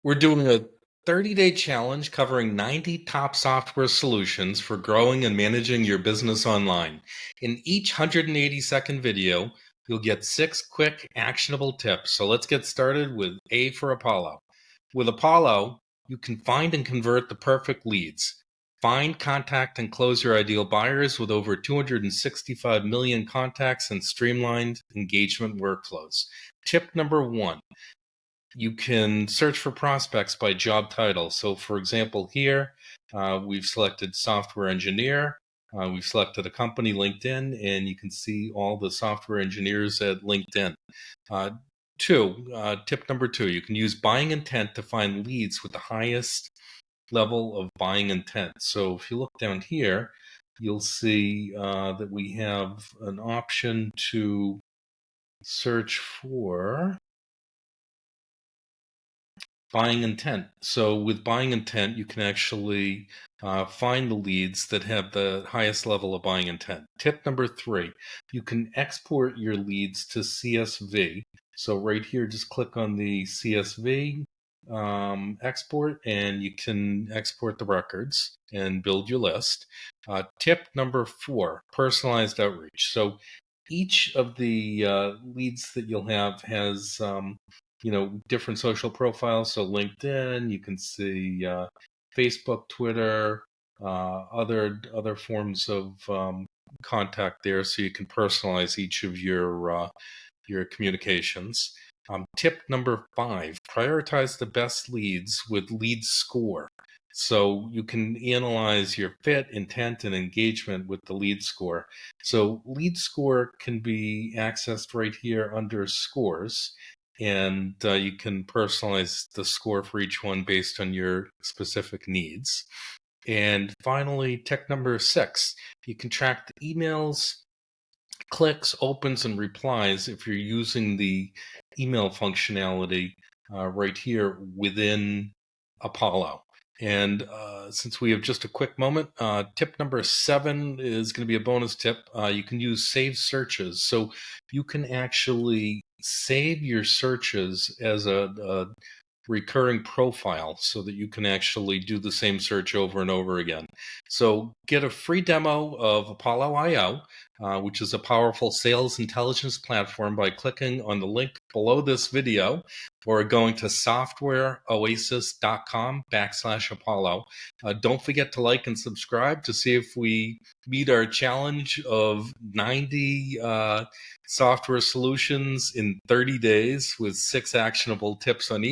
We're doing a 30-day challenge covering 90 top software solutions for growing and managing your business online. In each 180-second video, you'll get 6 quick, actionable tips. So let's get started with A for Apollo. With Apollo, you can find and convert the perfect leads. Find, contact, and close your ideal buyers with over 265 million contacts and streamlined engagement workflows. Tip number 1. You can search for prospects by job title. So for example, here we've selected software engineer. We've selected a company, LinkedIn, and you can see all the software engineers at LinkedIn. Tip number 2, you can use buying intent to find leads with the highest level of buying intent. So if you look down here, you'll see that we have an option to search for buying intent. So with buying intent, you can actually find the leads that have the highest level of buying intent. Tip number 3, you can export your leads to CSV. So right here, just click on the CSV export, and you can export the records and build your list. Tip number 4, personalized outreach. So each of the leads that you'll have has different social profiles. So LinkedIn, you can see Facebook, Twitter, other forms of contact there. So you can personalize each of your communications. Tip number 5, prioritize the best leads with lead score. So you can analyze your fit, intent, and engagement with the lead score. So lead score can be accessed right here under scores, and you can personalize the score for each one based on your specific needs. And finally, tip number 6, you can track the emails, clicks, opens, and replies if you're using the email functionality right here within Apollo. And since we have just a quick moment, tip number 7 is going to be a bonus tip. You can use saved searches. So you can actually save your searches as a recurring profile so that you can actually do the same search over and over again. So get a free demo of Apollo IO, which is a powerful sales intelligence platform, by clicking on the link below this video or going to softwareoasis.com/Apollo. Don't forget to like and subscribe to see if we meet our challenge of 90 software solutions in 30 days with 6 actionable tips on each.